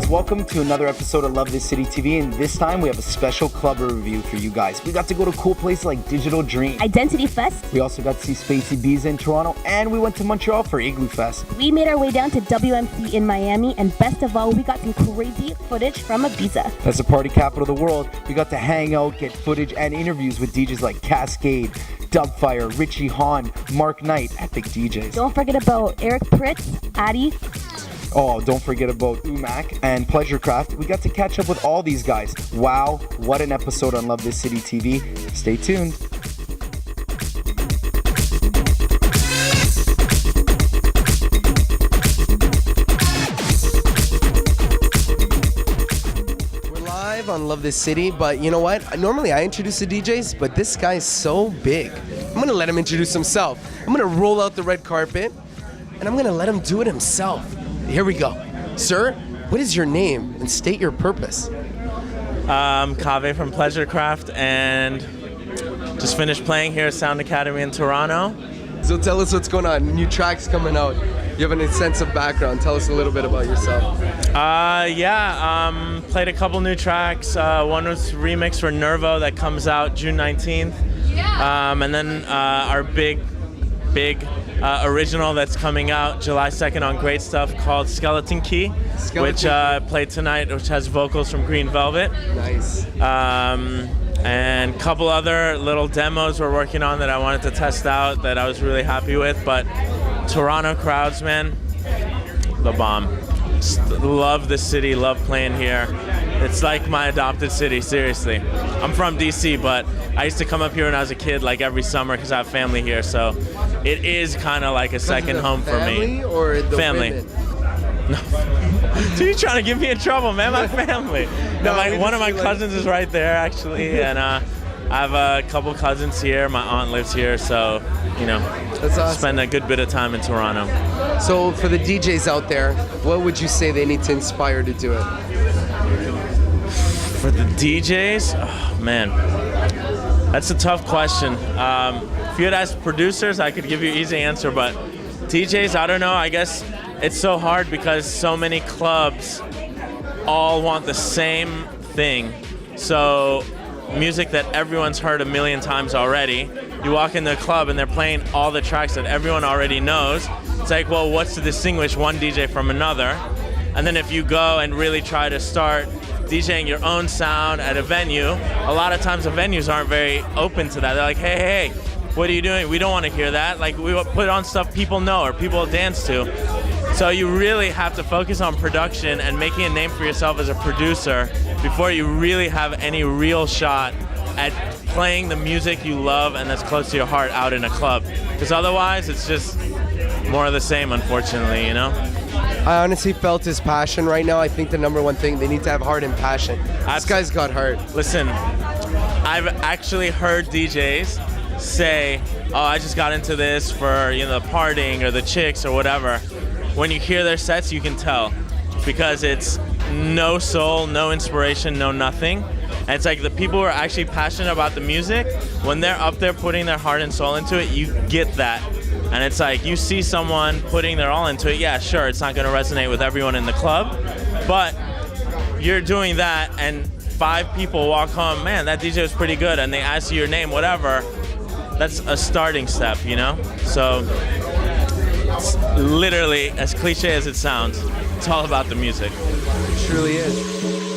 guys, welcome to another episode of Love This City TV, and this time we have a special club review for you guys. We got to go to cool places like Digital Dream, Identity Fest. We also got to see Space Ibiza in Toronto, and we went to Montreal for Igloo Fest. We made our way down to WMC in Miami, and best of all, we got some crazy footage from Ibiza. That's the party capital of the world. We got to hang out, get footage, and interviews with DJs like Cascade, Dubfire, Richie Hahn, Mark Knight, epic DJs. Don't forget about Eric Pritz, Addy. Oh, don't forget about Umek and PleasureKraft. We got to catch up with all these guys. Wow, what an episode on Love This City TV. Stay tuned. We're live on Love This City, but you know what? Normally I introduce the DJs, but this guy's so big. I'm gonna let him introduce himself. I'm gonna roll out the red carpet, and I'm gonna let him do it himself. Here we go. Sir, what is your name and state your purpose? Kaveh from PleasureKraft, and just finished playing here at Sound Academy in Toronto. So tell us what's going on. New tracks coming out. You have an extensive background. Tell us a little bit about yourself. Played a couple new tracks. One was remix for Nervo that comes out June 19th. And then our big original that's coming out July 2nd on Great Stuff called Skeleton Key, which played tonight, which has vocals from Green Velvet. Nice. And a couple other little demos we're working on that I wanted to test out that I was really happy with. But Toronto crowds, man, the bomb. Just love the city, love playing here. It's like my adopted city, seriously. I'm from DC, but I used to come up here when I was a kid, like every summer, because I have family here. So it is kind of like a second home for me. Family or the family? women? No. So you're trying to get me in trouble, man. My family. No, one of my cousins is right there, actually, and I have a couple cousins here. My aunt lives here, so you know, That's awesome. Spend a good bit of time in Toronto. So for the DJs out there, what would you say they need to inspire to do it? For the DJs, oh man, that's a tough question. If you had asked producers, I could give you an easy answer, but DJs, I don't know. I guess it's so hard because so many clubs all want the same thing. So music that everyone's heard a million times already. You walk in the club and they're playing all the tracks that everyone already knows. It's like, well, what's to distinguish one DJ from another? And then if you go and really try to start DJing your own sound at a venue, a lot of times the venues aren't very open to that. They're like, hey, what are you doing? We don't want to hear that. Like, we put on stuff people know or people dance to. So you really have to focus on production and making a name for yourself as a producer before you really have any real shot at playing the music you love and that's close to your heart out in a club. Because otherwise, it's just more of the same, unfortunately, you know? I honestly felt his passion right now. I think the number one thing, they need to have heart and passion. This guy's got heart. Listen, I've actually heard DJs say, oh, I just got into this for, you know, the partying or the chicks or whatever. When you hear their sets, you can tell because it's no soul, no inspiration, no nothing. And it's like the people who are actually passionate about the music, when they're up there putting their heart and soul into it, you get that. And it's like you see someone putting their all into it, yeah, sure, it's not going to resonate with everyone in the club, but you're doing that and 5 people walk home, man, that DJ was pretty good, and they ask you your name, whatever, that's a starting step, you know? So it's literally, as cliche as it sounds, it's all about the music. It truly is.